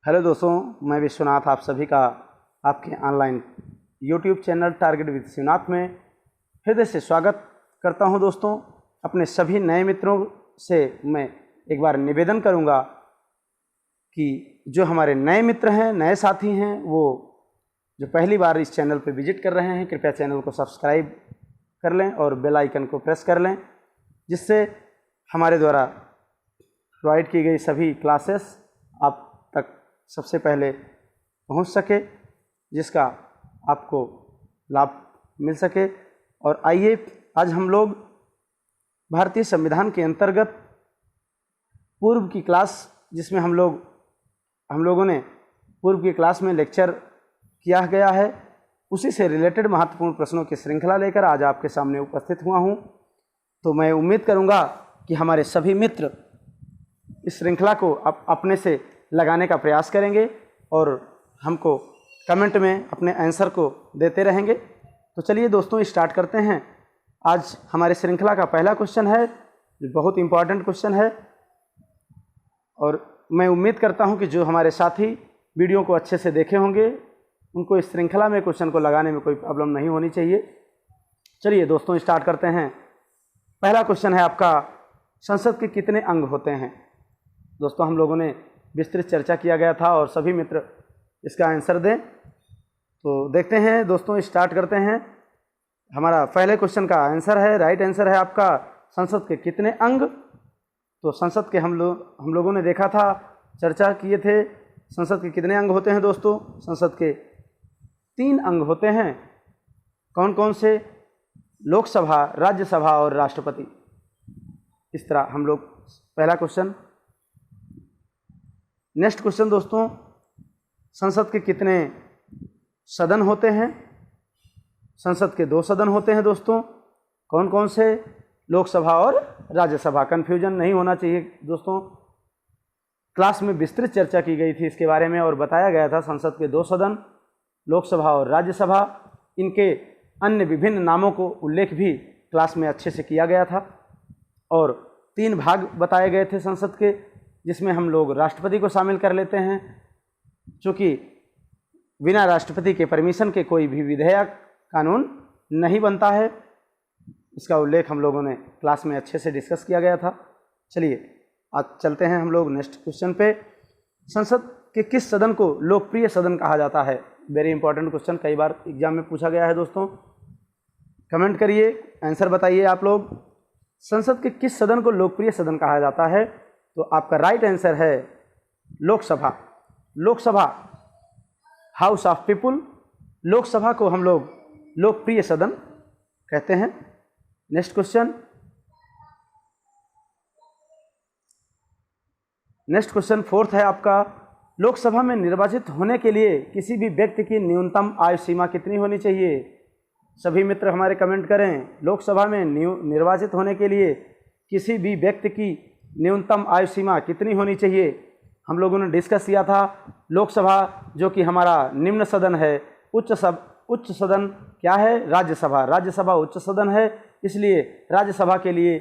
Hello दोस्तों, मैं विश्वनाथ आप सभी का आपके online YouTube channel target with Shivnath में हृदय से स्वागत करता हूं। दोस्तों, अपने सभी नए मित्रों से मैं एक बार निवेदन करूंगा कि जो हमारे नए मित्र हैं, नए साथी हैं, वो जो पहली बार इस चैनल पर विजिट कर रहे हैं, कृपया चैनल को सब्सक्राइब कर लें और बेल आइकन को प्रेस कर लें, जिससे हमारे द्वारा प्रोवाइड की गई सभी क्लासेस आप तक सबसे पहले पहुंच सके, जिसका आपको लाभ मिल सके। और आइए आज हम लोग भारतीय संविधान के अंतर्गत पूर्व की क्लास, जिसमें हम लोगों ने पूर्व की क्लास में लेक्चर किया गया है, उसी से रिलेटेड महत्वपूर्ण प्रश्नों की श्रृंखला लेकर आज आपके सामने उपस्थित हुआ हूं। तो मैं उम्मीद करूंगा कि हमारे सभी मित्र इस श्रृंखला को अपने से लगाने का प्रयास करेंगे और हमको कमेंट में अपने आंसर को देते रहेंगे। तो चलिए दोस्तों, स्टार्ट करते हैं। आज हमारे श्रृंखला का पहला क्वेश्चन है, जो बहुत इम्पॉर्टेंट क्वेश्चन है, और मैं उम्मीद करता हूं कि जो हमारे साथी वीडियो को अच्छे से देखे होंगे, उनको इस श्रृंखला में क्वेश्चन को लगाने में कोई प्रॉब्लम नहीं होनी चाहिए। चलिए दोस्तों, स्टार्ट करते हैं। पहला क्वेश्चन है आपका, संसद के कितने अंग होते हैं? दोस्तों, हम लोगों ने विस्तृत चर्चा किया गया था और सभी मित्र इसका आंसर दें। तो देखते हैं दोस्तों, स्टार्ट करते हैं। हमारा पहले क्वेश्चन का आंसर है, राइट आंसर है आपका, संसद के कितने अंग। तो संसद के हम लोगों ने देखा था, चर्चा किए थे, संसद के कितने अंग होते हैं दोस्तों? संसद के 3 अंग होते हैं। कौन कौन से? लोकसभा, राज्यसभा और राष्ट्रपति। इस तरह हम लोग पहला क्वेश्चन। नेक्स्ट क्वेश्चन दोस्तों, संसद के कितने सदन होते हैं? संसद के 2 सदन होते हैं दोस्तों। कौन कौन से? लोकसभा और राज्यसभा। कन्फ्यूजन नहीं होना चाहिए दोस्तों। क्लास में विस्तृत चर्चा की गई थी इसके बारे में और बताया गया था संसद के 2 सदन, लोकसभा और राज्यसभा। इनके अन्य विभिन्न नामों को उल्लेख भी क्लास में अच्छे से किया गया था और 3 भाग बताए गए थे संसद के, जिसमें हम लोग राष्ट्रपति को शामिल कर लेते हैं, क्योंकि बिना राष्ट्रपति के परमिशन के कोई भी विधेयक, कानून नहीं बनता है। इसका उल्लेख हम लोगों ने क्लास में अच्छे से डिस्कस किया गया था। चलिए आज चलते हैं हम लोग नेक्स्ट क्वेश्चन पे। संसद के किस सदन को लोकप्रिय सदन कहा जाता है? वेरी इंपॉर्टेंट क्वेश्चन, कई बार एग्जाम में पूछा गया है दोस्तों। कमेंट करिए, आंसर बताइए आप लोग। संसद के किस सदन को लोकप्रिय सदन कहा जाता है? तो आपका राइट आंसर है Lok Sabha. Lok Sabha, house of people. Lok Sabha को हम लोग लोकप्रिय सदन कहते हैं। Next question. Next question 4th है आपका, लोकसभा में निर्वाचित होने के लिए किसी भी व्यक्ति की न्यूनतम आयु सीमा कितनी होनी चाहिए? सभी मित्र हमारे कमेंट करें। लोकसभा में निर्वाचित होने के लिए किसी भी व्यक्ति की न्यूनतम आयु सीमा कितनी होनी चाहिए? हम लोगों ने डिस्कस किया था। लोकसभा जो कि हमारा निम्न सदन है, उच्च सदन क्या है? राज्यसभा। राज्यसभा उच्च सदन है, इसलिए राज्यसभा के लिए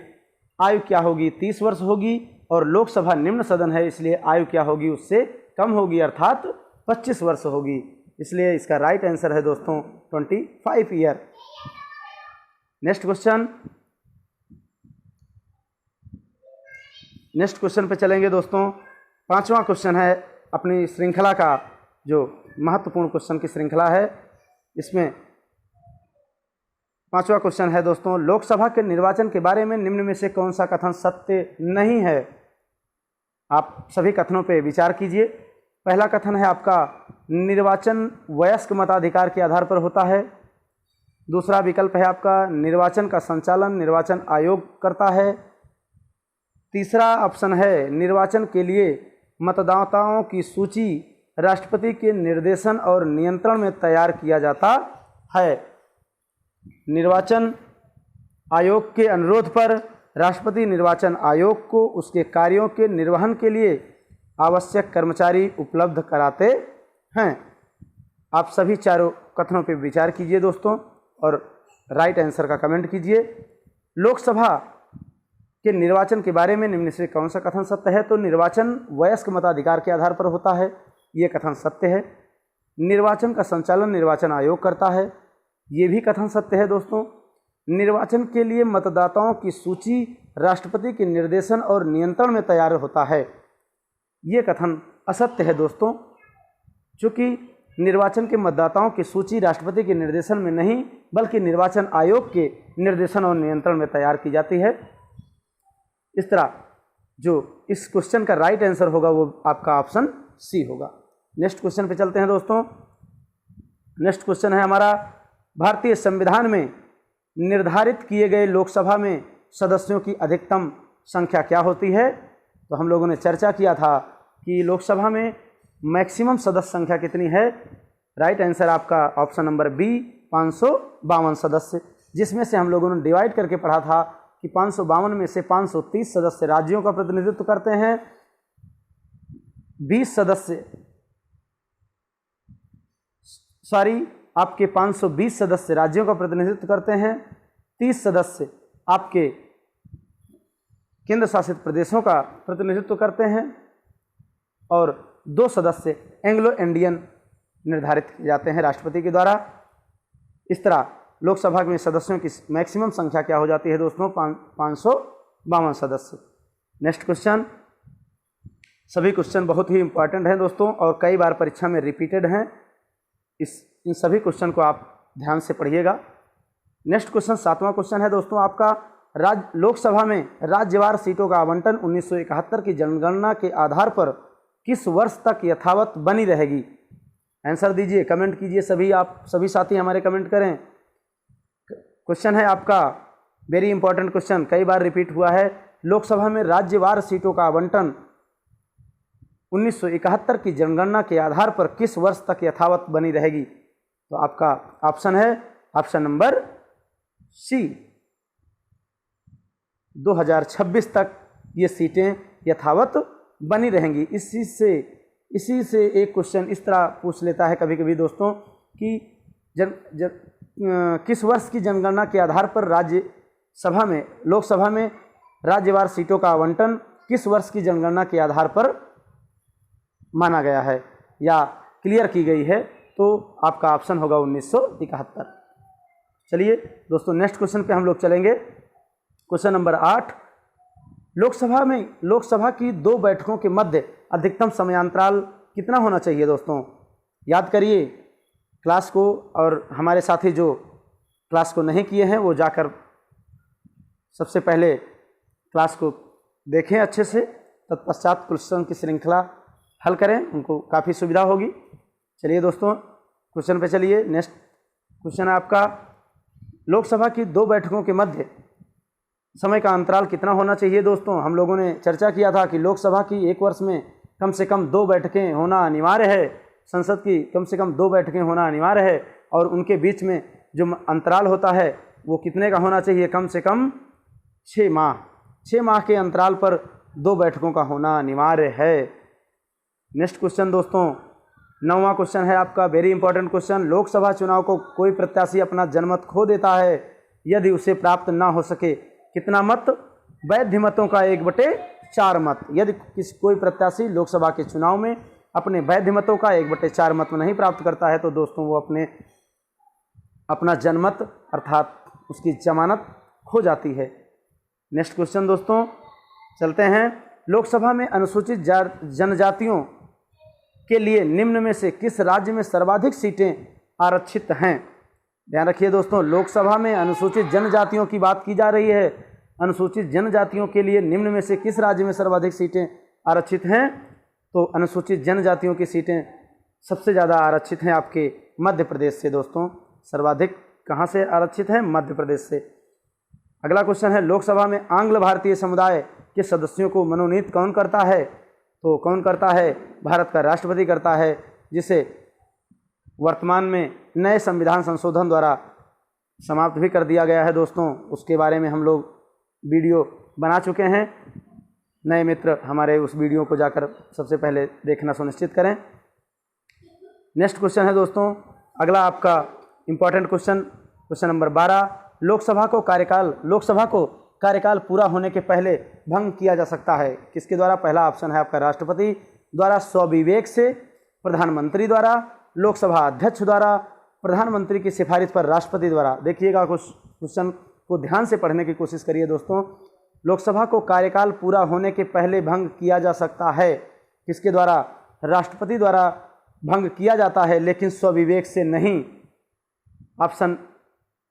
आयु क्या होगी? 30 वर्ष होगी, और लोकसभा निम्न सदन है, इसलिए आयु क्या होगी? उससे कम होगी, अर्थात 25 वर्ष होगी। इसलिए इसका राइट आंसर है दोस्तों 25 year. Next question. Next question पे चलेंगे दोस्तों। 5वां क्वेश्चन है अपनी श्रृंखला का, जो महत्वपूर्ण क्वेश्चन की श्रृंखला है। इसमें 5वां क्वेश्चन है दोस्तों, लोकसभा के निर्वाचन के बारे में निम्न में से कौन सा कथन सत्य नहीं है? आप सभी कथनों पे विचार कीजिए। पहला कथन है आपका, निर्वाचन वयस्क मताधिकार के आधार पर होता है। दूसरा विकल्प है आपका, निर्वाचन का संचालन निर्वाचन आयोग करता है। तीसरा ऑप्शन है, निर्वाचन के लिए मतदाताओं की सूची राष्ट्रपति के निर्देशन और नियंत्रण में तैयार किया जाता है। निर्वाचन आयोग के अनुरोध पर राष्ट्रपति निर्वाचन आयोग को उसके कार्यों के निर्वहन के लिए आवश्यक कर्मचारी उपलब्ध कराते हैं। आप सभी चारों कथनों पर विचार कीजिए दोस्तों और राइट आंसर का कमेंट कीजिए। लोकसभा के निर्वाचन के बारे में निम्न से कौन सा कथन सत्य है? तो निर्वाचन वयस्क मताधिकार के आधार पर होता है। ये कथन सत्य है। निर्वाचन का संचालन निर्वाचन आयोग करता है, ये भी कथन सत्य है दोस्तों। निर्वाचन के लिए मतदाताओं की सूची राष्ट्रपति के निर्देशन और नियंत्रण में तैयार होता है, ये कथन असत्य है दोस्तों। चूँकि निर्वाचन के मतदाताओं की सूची राष्ट्रपति के निर्देशन में नहीं बल्कि निर्वाचन आयोग के निर्देशन और नियंत्रण में तैयार की जाती है। इस तरह जो इस क्वेश्चन का राइट आंसर होगा वो आपका ऑप्शन सी होगा। नेक्स्ट क्वेश्चन पे चलते हैं दोस्तों। नेक्स्ट क्वेश्चन है हमारा, भारतीय संविधान में निर्धारित किए गए लोकसभा में सदस्यों की अधिकतम संख्या क्या होती है? तो हम लोगों ने चर्चा किया था कि लोकसभा में मैक्सिमम सदस्य संख्या कितनी है। राइट आंसर आपका ऑप्शन नंबर बी 552 सदस्य, जिसमें से हम लोगों ने डिवाइड करके पढ़ा था कि 552 में से 530 सदस्य राज्यों का प्रतिनिधित्व करते हैं, 520 सदस्य राज्यों का प्रतिनिधित्व करते हैं, 30 सदस्य आपके केंद्र शासित प्रदेशों का प्रतिनिधित्व करते हैं और 2 सदस्य एंग्लो इंडियन निर्धारित किए जाते हैं राष्ट्रपति के द्वारा। इस तरह लोकसभा में सदस्यों की मैक्सिमम संख्या क्या हो जाती है दोस्तों? 552 सदस्य। नेक्स्ट क्वेश्चन, सभी क्वेश्चन बहुत ही इंपॉर्टेंट हैं दोस्तों और कई बार परीक्षा में रिपीटेड हैं। इन सभी क्वेश्चन को आप ध्यान से पढ़िएगा। नेक्स्ट क्वेश्चन 7वां क्वेश्चन है दोस्तों आपका, लोकसभा में राज्यवार सीटों का आवंटन 1971 की जनगणना के आधार पर किस वर्ष तक यथावत बनी रहेगी? आंसर दीजिए, कमेंट कीजिए, सभी साथी हमारे कमेंट करें। क्वेश्चन है आपका वेरी इंपॉर्टेंट क्वेश्चन, कई बार रिपीट हुआ है। लोकसभा में राज्यवार सीटों का आवंटन 1971 की जनगणना के आधार पर किस वर्ष तक यथावत बनी रहेगी? तो आपका ऑप्शन है ऑप्शन नंबर सी, 2026 तक ये सीटें यथावत बनी रहेंगी। इसी से एक क्वेश्चन इस तरह पूछ लेता है कभी कभी दोस्तों कि किस वर्ष की जनगणना के आधार पर लोकसभा में राज्यवार सीटों का आवंटन किस वर्ष की जनगणना के आधार पर माना गया है या क्लियर की गई है? तो आपका ऑप्शन होगा 1971। चलिए दोस्तों नेक्स्ट क्वेश्चन पे हम लोग चलेंगे। क्वेश्चन नंबर 8, लोकसभा की 2 बैठकों के मध्य अधिकतम समयांतराल कितना होना चाहिए दोस्तों? याद करिए क्लास को, और हमारे साथी जो क्लास को नहीं किए हैं वो जाकर सबसे पहले क्लास को देखें अच्छे से, तत्पश्चात क्वेश्चन की श्रृंखला हल करें, उनको काफ़ी सुविधा होगी। चलिए दोस्तों क्वेश्चन पे चलिए। नेक्स्ट क्वेश्चन है आपका, लोकसभा की 2 बैठकों के मध्य समय का अंतराल कितना होना चाहिए दोस्तों? हम लोगों ने चर्चा किया था कि लोकसभा की एक वर्ष में कम से कम 2 बैठकें होना अनिवार्य है, संसद की कम से कम 2 बैठकें होना अनिवार्य है और उनके बीच में जो अंतराल होता है वो कितने का होना चाहिए? कम से कम 6 माह। 6 माह के अंतराल पर 2 बैठकों का होना अनिवार्य है। नेक्स्ट क्वेश्चन दोस्तों 9वां क्वेश्चन है आपका, वेरी इंपॉर्टेंट क्वेश्चन, लोकसभा चुनाव को कोई प्रत्याशी अपना जनमत खो देता है, यदि उसे प्राप्त ना हो सके कितना मत? वैध मतों का 1/4 मत। यदि कोई प्रत्याशी लोकसभा के चुनाव में अपने वैध मतों का 1/4 मत नहीं प्राप्त करता है तो दोस्तों वो अपना जनमत अर्थात उसकी जमानत खो जाती है। नेक्स्ट क्वेश्चन दोस्तों चलते हैं, लोकसभा में अनुसूचित जनजातियों के लिए निम्न में से किस राज्य में सर्वाधिक सीटें आरक्षित हैं? ध्यान रखिए दोस्तों, लोकसभा में अनुसूचित जनजातियों की बात की जा रही है। अनुसूचित जनजातियों के लिए निम्न में से किस राज्य में सर्वाधिक सीटें आरक्षित हैं? तो अनुसूचित जनजातियों की सीटें सबसे ज़्यादा आरक्षित हैं आपके मध्य प्रदेश से दोस्तों। सर्वाधिक कहाँ से आरक्षित हैं? मध्य प्रदेश से। अगला क्वेश्चन है, लोकसभा में आंग्ल भारतीय समुदाय के सदस्यों को मनोनीत कौन करता है? तो कौन करता है? भारत का राष्ट्रपति करता है, जिसे वर्तमान में नए संविधान संशोधन द्वारा समाप्त भी कर दिया गया है दोस्तों। उसके बारे में हम लोग वीडियो बना चुके हैं। नए मित्र हमारे उस वीडियो को जाकर सबसे पहले देखना सुनिश्चित करें। नेक्स्ट क्वेश्चन है दोस्तों अगला आपका important question, question number 12, Lok Sabha को कार्यकाल पूरा होने के पहले भंग किया जा सकता है किसके द्वारा? पहला ऑप्शन है आपका राष्ट्रपति द्वारा स्वविवेक से, प्रधानमंत्री द्वारा, लोकसभा अध्यक्ष द्वारा, प्रधानमंत्री की सिफारिश पर राष्ट्रपति द्वारा। देखिएगा, कुछ क्वेश्चन को ध्यान से पढ़ने की कोशिश करिए दोस्तों। लोकसभा को कार्यकाल पूरा होने के पहले भंग किया जा सकता है, किसके द्वारा? राष्ट्रपति द्वारा भंग किया जाता है, लेकिन स्वविवेक से नहीं। ऑप्शन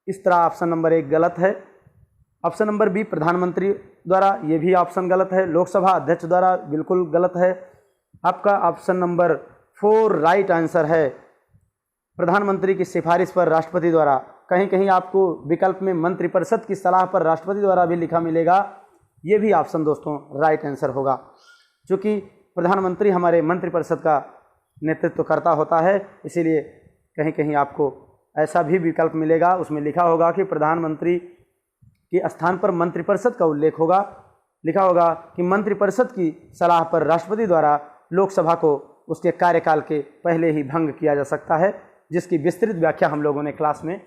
इस तरह ऑप्शन नंबर 1 गलत है। ऑप्शन नंबर बी प्रधानमंत्री द्वारा, ये भी ऑप्शन गलत है। लोकसभा अध्यक्ष द्वारा बिल्कुल गलत है। आपका ऑप्शन नंबर 4 राइट आंसर है। प्रधानमंत्री की सिफारिश पर राष्ट्रपति द्वारा, कहीं कहीं आपको विकल्प में मंत्रिपरिषद की सलाह पर राष्ट्रपति द्वारा भी लिखा मिलेगा, ये भी ऑप्शन दोस्तों राइट आंसर होगा। क्योंकि प्रधानमंत्री हमारे मंत्रिपरिषद का नेतृत्व करता होता है, इसीलिए कहीं कहीं आपको ऐसा भी विकल्प मिलेगा, उसमें लिखा होगा कि प्रधानमंत्री के स्थान पर मंत्रिपरिषद का उल्लेख होगा, लिखा होगा कि मंत्रिपरिषद की सलाह पर राष्ट्रपति द्वारा लोकसभा को उसके कार्यकाल के पहले ही भंग किया जा सकता है, जिसकी विस्तृत व्याख्या हम लोगों ने क्लास में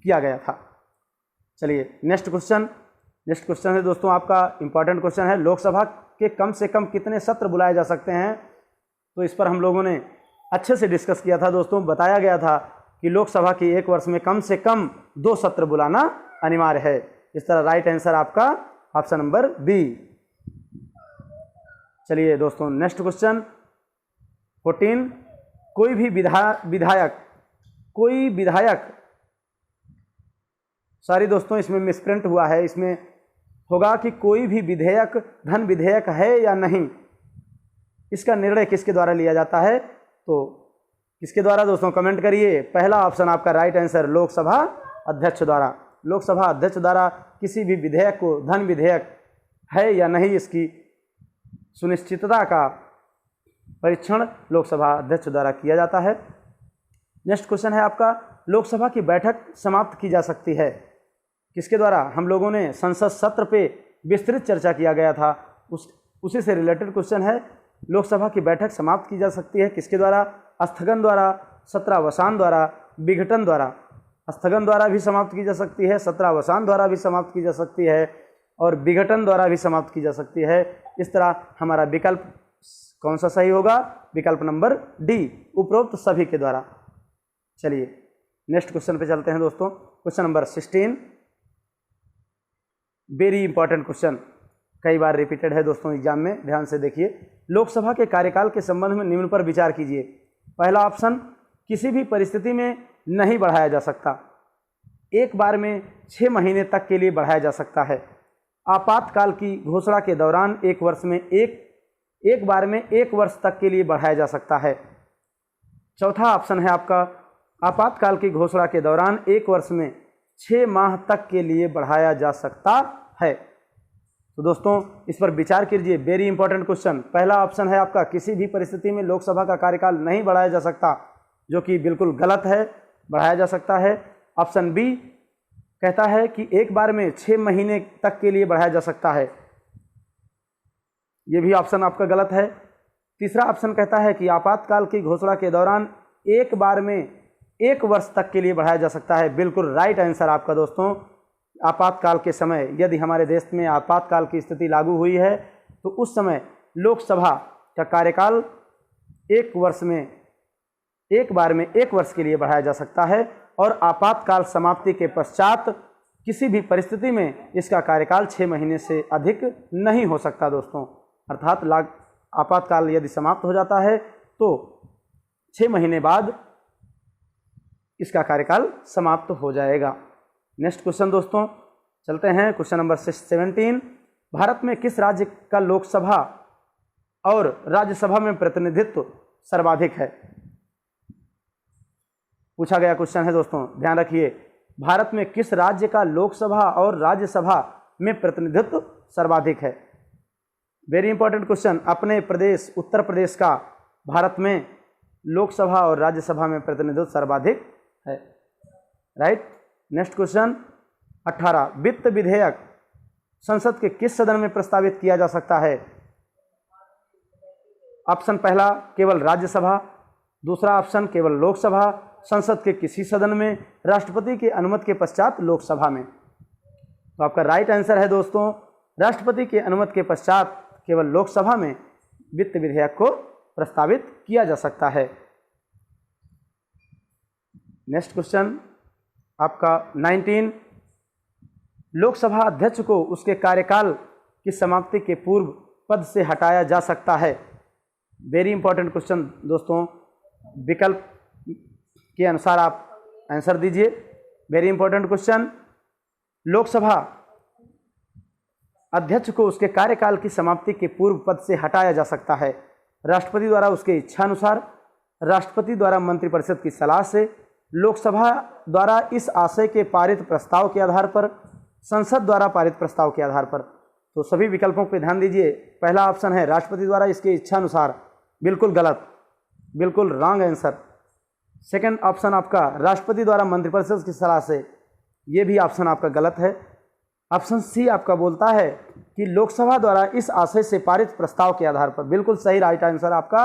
किया गया था। चलिए नेक्स्ट क्वेश्चन है दोस्तों, आपका इंपॉर्टेंट क्वेश्चन है। लोकसभा के कम से कम कितने सत्र बुलाए जा सकते हैं? तो इस पर हम लोगों ने अच्छे से डिस्कस किया था दोस्तों। बताया गया था कि लोकसभा की एक वर्ष में कम से कम 2 सत्र बुलाना अनिवार्य है। इस तरह राइट आंसर आपका ऑप्शन नंबर बी। चलिए दोस्तों नेक्स्ट क्वेश्चन 14, कोई विधायक सॉरी दोस्तों, इसमें मिसप्रिंट हुआ है। इसमें होगा कि कोई भी विधेयक धन विधेयक है या नहीं, इसका निर्णय किसके द्वारा लिया जाता है? तो किसके द्वारा दोस्तों, कमेंट करिए। पहला ऑप्शन आपका राइट आंसर, लोकसभा अध्यक्ष द्वारा। लोकसभा अध्यक्ष द्वारा किसी भी विधेयक को धन विधेयक है या नहीं, इसकी सुनिश्चितता का परीक्षण लोकसभा अध्यक्ष द्वारा किया जाता है। नेक्स्ट क्वेश्चन है आपका, लोकसभा की बैठक समाप्त की जा सकती है किसके द्वारा? हम लोगों ने संसद सत्र पे विस्तृत चर्चा किया गया था, उसी से रिलेटेड क्वेश्चन है। लोकसभा की बैठक समाप्त की जा सकती है किसके द्वारा? स्थगन द्वारा, सत्रावसान द्वारा, विघटन द्वारा। स्थगन द्वारा भी समाप्त की जा सकती है, सत्रावसान द्वारा भी समाप्त की जा सकती है और विघटन द्वारा भी समाप्त की जा सकती है। इस तरह हमारा विकल्प कौन सा सही होगा? विकल्प नंबर डी, उपरोक्त सभी के द्वारा। चलिए नेक्स्ट क्वेश्चन पे चलते हैं दोस्तों। Question number 16, very important question, कई बार रिपीटेड है दोस्तों एग्जाम में, ध्यान से देखिए। लोकसभा के कार्यकाल के संबंध में निम्न पर विचार कीजिए। पहला ऑप्शन, किसी भी परिस्थिति में नहीं बढ़ाया जा सकता, एक बार में 6 महीने तक के लिए बढ़ाया जा सकता है। आपातकाल की घोषणा के दौरान एक बार में 1 वर्ष तक के लिए बढ़ाया जा सकता है। चौथा ऑप्शन है आपका, आपातकाल की घोषणा के दौरान 1 वर्ष में 6 माह तक के लिए बढ़ाया जा सकता है। तो दोस्तों इस पर विचार कीजिए, वेरी इंपॉर्टेंट क्वेश्चन। पहला ऑप्शन है आपका, किसी भी परिस्थिति में लोकसभा का कार्यकाल नहीं बढ़ाया जा सकता, जो कि बिल्कुल गलत है, बढ़ाया जा सकता है। ऑप्शन बी कहता है कि एक बार में 6 महीने तक के लिए बढ़ाया जा सकता है, ये भी ऑप्शन आपका गलत है। तीसरा ऑप्शन कहता है कि आपातकाल की घोषणा के दौरान एक बार में 1 वर्ष तक के लिए बढ़ाया जा सकता है, बिल्कुल राइट आंसर आपका दोस्तों। आपातकाल के समय यदि हमारे देश में आपातकाल की स्थिति लागू हुई है तो उस समय लोकसभा का कार्यकाल 1 वर्ष में एक बार में 1 वर्ष के लिए बढ़ाया जा सकता है और आपातकाल समाप्ति के पश्चात किसी भी परिस्थिति में इसका कार्यकाल 6 महीने से अधिक नहीं हो सकता दोस्तों। अर्थात आपातकाल यदि समाप्त हो जाता है तो 6 महीने बाद इसका कार्यकाल समाप्त हो जाएगा। नेक्स्ट क्वेश्चन दोस्तों चलते हैं, क्वेश्चन नंबर 17। भारत में किस राज्य का लोकसभा और राज्यसभा में प्रतिनिधित्व सर्वाधिक है? पूछा गया क्वेश्चन है दोस्तों, ध्यान रखिए। भारत में किस राज्य का लोकसभा और राज्यसभा में प्रतिनिधित्व सर्वाधिक है? Very important question. अपने प्रदेश उत्तर प्रदेश का भारत में लोकसभा और राज्यसभा में प्रतिनिधित्व सर्वाधिक है, राइट। नेक्स्ट क्वेश्चन 18, वित्त विधेयक संसद के किस सदन में प्रस्तावित किया जा सकता है? ऑप्शन पहला केवल राज्यसभा, दूसरा ऑप्शन केवल लोकसभा, संसद के किसी सदन में, राष्ट्रपति की अनुमति के पश्चात लोकसभा में। तो आपका राइट आंसर है दोस्तों, राष्ट्रपति की अनुमति के पश्चात केवल लोकसभा में वित्त विधेयक को प्रस्तावित किया जा सकता है। नेक्स्ट क्वेश्चन आपका 19, लोकसभा अध्यक्ष को उसके कार्यकाल की समाप्ति के पूर्व पद से हटाया जा सकता है। वेरी इंपॉर्टेंट क्वेश्चन दोस्तों, विकल्प के अनुसार आप आंसर दीजिए। वेरी इंपॉर्टेंट क्वेश्चन, लोकसभा अध्यक्ष को उसके कार्यकाल की समाप्ति के पूर्व पद से हटाया जा सकता है। राष्ट्रपति द्वारा उसके इच्छानुसार, राष्ट्रपति द्वारा मंत्रिपरिषद की सलाह से, लोकसभा द्वारा इस आशय के पारित प्रस्ताव के आधार पर, संसद द्वारा पारित प्रस्ताव के आधार पर। तो सभी विकल्पों पर ध्यान दीजिए। पहला ऑप्शन है राष्ट्रपति द्वारा इसके इच्छानुसार, बिल्कुल गलत, बिल्कुल रॉन्ग आंसर। सेकंड ऑप्शन आपका राष्ट्रपति द्वारा मंत्रिपरिषद की सलाह से, ये भी ऑप्शन आपका गलत है। ऑप्शन सी आपका बोलता है कि लोकसभा द्वारा इस आशय से पारित प्रस्ताव के आधार पर, बिल्कुल सही राइट आंसर आपका।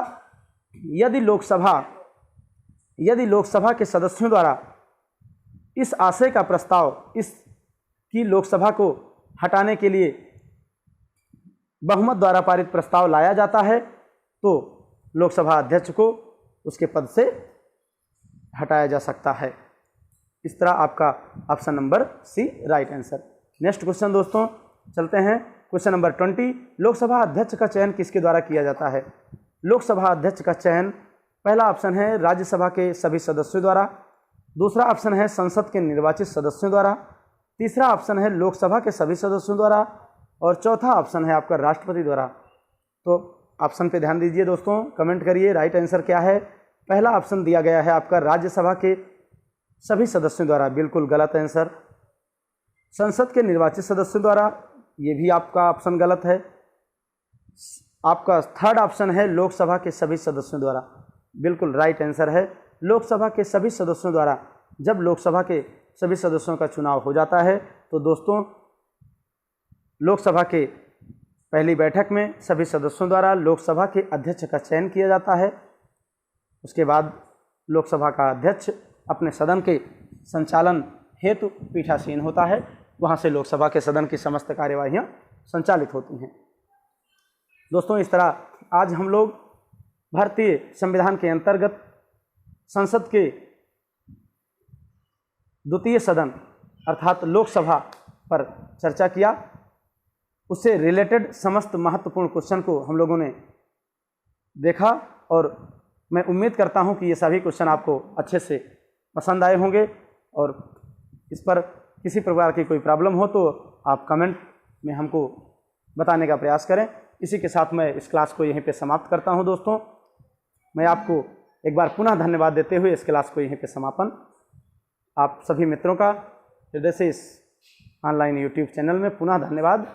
यदि लोकसभा के सदस्यों द्वारा इस आशय का प्रस्ताव, इसकी लोकसभा को हटाने के लिए बहुमत द्वारा पारित प्रस्ताव लाया जाता है, तो लोकसभा अध्यक्ष को उसके पद से हटाया जा सकता है। इस तरह आपका option number C right answer. Next question दोस्तों, चलते हैं क्वेश्चन नंबर 20, लोकसभा अध्यक्ष का चयन किसके द्वारा किया जाता है। लोकसभा अध्यक्ष का चयन, पहला ऑप्शन है राज्यसभा के सभी सदस्यों द्वारा, दूसरा ऑप्शन है संसद के निर्वाचित सदस्यों द्वारा, तीसरा ऑप्शन है लोकसभा के सभी सदस्यों द्वारा, और चौथा ऑप्शन है आपका राष्ट्रपति द्वारा। तो ऑप्शन पे ध्यान दीजिए दोस्तों, कमेंट करिए राइट आंसर क्या है। पहला ऑप्शन दिया गया है आपका राज्यसभा के सभी सदस्यों द्वारा, बिल्कुल गलत आंसर। संसद के निर्वाचित सदस्यों द्वारा, ये भी आपका ऑप्शन गलत है। आपका थर्ड ऑप्शन है लोकसभा के सभी सदस्यों द्वारा, बिल्कुल राइट आंसर है। लोकसभा के सभी सदस्यों द्वारा, जब लोकसभा के सभी सदस्यों का चुनाव हो जाता है तो दोस्तों लोकसभा के पहली बैठक में सभी सदस्यों द्वारा लोकसभा के अध्यक्ष का चयन किया जाता है। उसके बाद लोकसभा का अध्यक्ष अपने सदन के संचालन हेतु पीठासीन होता है, वहाँ से लोकसभा के सदन की समस्त कार्यवाहियाँ संचालित होती हैं। दोस्तों इस तरह आज हम लोग भारतीय संविधान के अंतर्गत संसद के द्वितीय सदन अर्थात लोकसभा पर चर्चा किया। उससे रिलेटेड समस्त महत्वपूर्ण क्वेश्चन को हम लोगों ने देखा और मैं उम्मीद करता हूं कि ये सभी क्वेश्चन आपको अच्छे से पसंद आए होंगे, और इस पर किसी प्रकार की कोई प्रॉब्लम हो तो आप कमेंट में हमको बताने का प्रयास करें। इसी के साथ मैं इस क्लास को यहीं पे समाप्त करता हूं दोस्तों। मैं आपको एक बार पुनः धन्यवाद देते हुए इस क्लास को यहीं पे समापन। आप सभी मित्रों का हृदय से इस ऑनलाइन यूट्यूब चैनल में पुनः धन्यवाद।